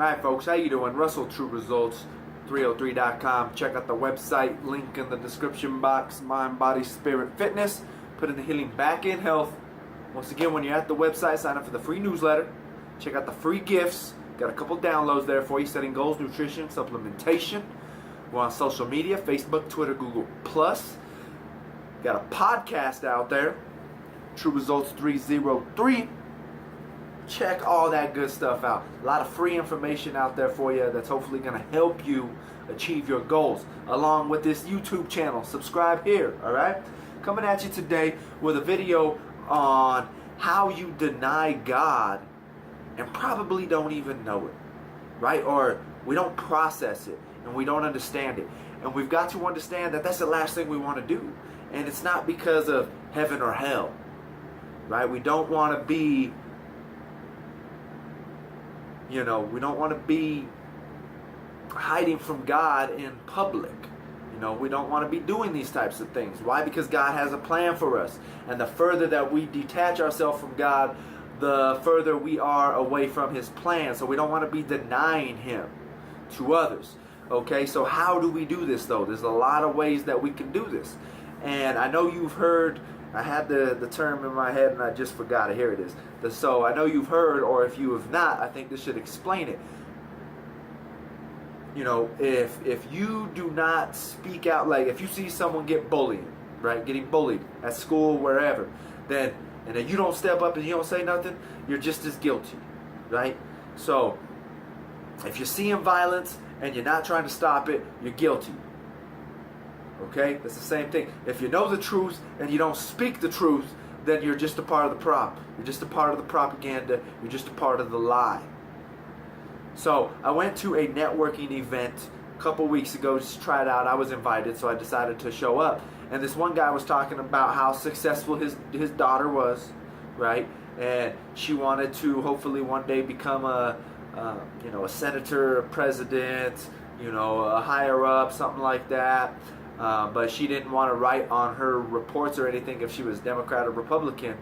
Alright folks, how you doing? Russell, True Results 303.com. Check out the website, link in the description box. Mind, body, spirit, fitness. Put in the healing back in health. Once again, when you're at the website, sign up for the free newsletter. Check out the free gifts. Got a couple downloads there for you. Setting goals, nutrition, supplementation. We're on social media, Facebook, Twitter, Google+. Got a podcast out there, True Results 303. Check all that good stuff out. A lot of free information out there for you that's hopefully going to help you achieve your goals. Along with this YouTube channel. Subscribe here, alright? Coming at you today with a video on how you deny God and probably don't even know it, right? Or we don't process it and we don't understand it. And we've got to understand that that's the last thing we want to do. And it's not because of heaven or hell, right? We don't want to be, we don't want to be hiding from God in public. We don't want to be doing these types of things. Why? Because God has a plan for us. And the further that we detach ourselves from God, the further we are away from His plan. So we don't want to be denying Him to others. Okay, so how do we do this though? There's a lot of ways that we can do this. And I know you've heard, I had the term in my head and I just forgot it. Here it is. So I know you've heard, or if you have not, I think this should explain it. If you do not speak out, like if you see someone get bullied, right, getting bullied at school, wherever, and then you don't step up and you don't say nothing, you're just as guilty, right? So if you're seeing violence and you're not trying to stop it, you're guilty. Okay? That's the same thing. If you know the truth and you don't speak the truth, then you're just a part of the problem. You're just a part of the propaganda. You're just a part of the lie. So I went to a networking event a couple weeks ago just to try it out. I was invited, so I decided to show up. And this one guy was talking about how successful his daughter was, right? And she wanted to hopefully one day become a senator, a president, a higher up, something like that. But she didn't want to write on her reports or anything if she was Democrat or Republican.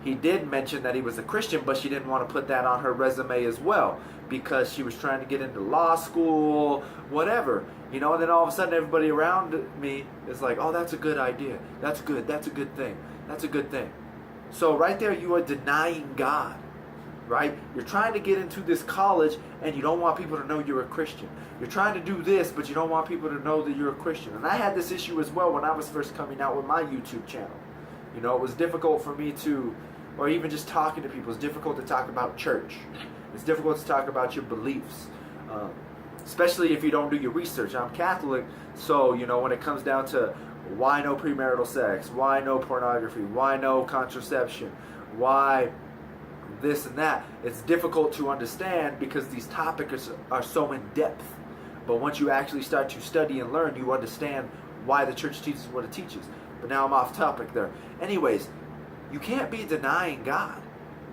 He did mention that he was a Christian, but she didn't want to put that on her resume as well because she was trying to get into law school, whatever. And then all of a sudden everybody around me is like, oh, that's a good idea. That's good. That's a good thing. That's a good thing. So right there you are denying God, right? You're trying to get into this college and you don't want people to know you're a Christian. You're trying to do this, but you don't want people to know that you're a Christian. And I had this issue as well when I was first coming out with my YouTube channel. It was difficult for me to, or even just talking to people, it's difficult to talk about church. It's difficult to talk about your beliefs, especially if you don't do your research. I'm Catholic, so when it comes down to why no premarital sex, why no pornography, why no contraception, why this and that, it's difficult to understand because these topics are so in depth. But once you actually start to study and learn, you understand why the church teaches what it teaches. But now I'm off topic there. Anyways, you can't be denying God.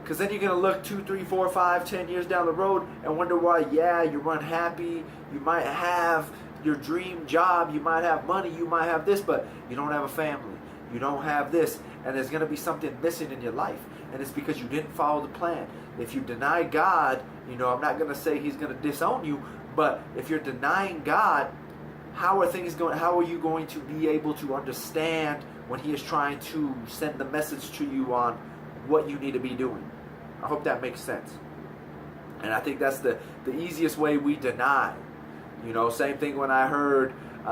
Because then you're going to look 2, 3, 4, 5, 10 years down the road and wonder why, you're unhappy. You might have your dream job. You might have money. You might have this, but you don't have a family. You don't have this. And there's going to be something missing in your life. And it's because you didn't follow the plan. If you deny God, I'm not going to say He's going to disown you. But if you're denying God, how are you going to be able to understand when He is trying to send the message to you on what you need to be doing? I hope that makes sense. And I think that's the easiest way we deny. Same thing when I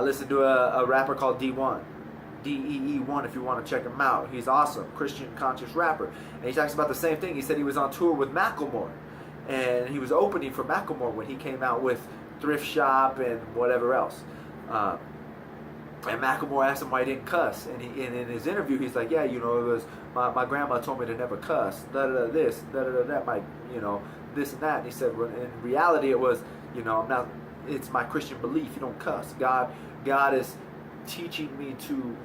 listened to a rapper called D1. DEE1 if you want to check him out. He's awesome. Christian conscious rapper. And he talks about the same thing. He said he was on tour with Macklemore. And he was opening for Macklemore when he came out with Thrift Shop and whatever else. And Macklemore asked him why he didn't cuss. And in his interview, he's like, it was my grandma told me to never cuss. Da-da-da this, da-da-da that, this and that. And he said, well, in reality, it was, it's my Christian belief. You don't cuss. God is teaching me to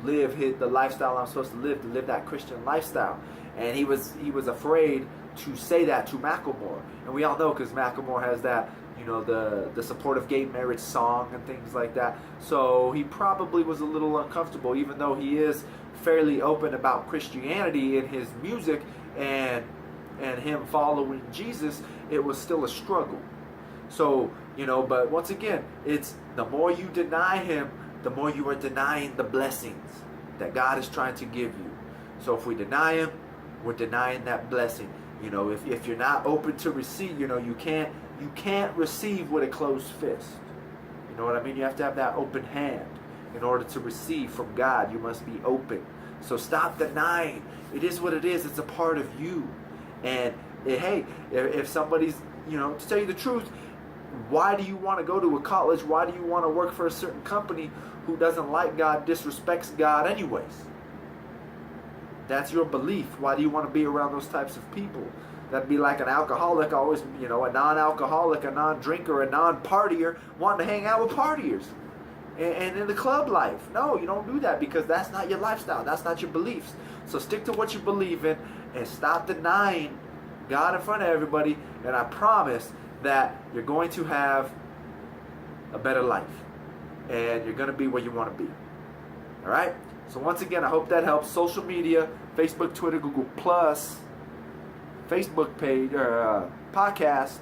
live the lifestyle I'm supposed to live that Christian lifestyle. And he was afraid to say that to Macklemore. And we all know because Macklemore has that, the supportive gay marriage song and things like that. So he probably was a little uncomfortable, even though he is fairly open about Christianity in his music and him following Jesus. It was still a struggle. So, but once again, it's the more you deny him, the more you are denying the blessings that God is trying to give you. So if we deny him, we're denying that blessing. If you're not open to receive, you can't receive with a closed fist. You know what I mean? You have to have that open hand in order to receive from God. You must be open. So stop denying. It is what it is. It's a part of you. And hey, if somebody's, to tell you the truth, why do you want to go to a college? Why do you want to work for a certain company who doesn't like God, disrespects God anyways? That's your belief. Why do you want to be around those types of people? That'd be like an alcoholic always, a non-alcoholic, a non-drinker, a non-partier wanting to hang out with partiers. And in the club life. No, you don't do that because that's not your lifestyle. That's not your beliefs. So stick to what you believe in and stop denying God in front of everybody. And I promise that you're going to have a better life. And you're going to be where you want to be. All right? So once again, I hope that helps. Social media, Facebook, Twitter, Google+, Facebook page, or podcast.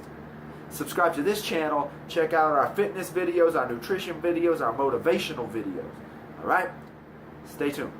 Subscribe to this channel. Check out our fitness videos, our nutrition videos, our motivational videos. All right? Stay tuned.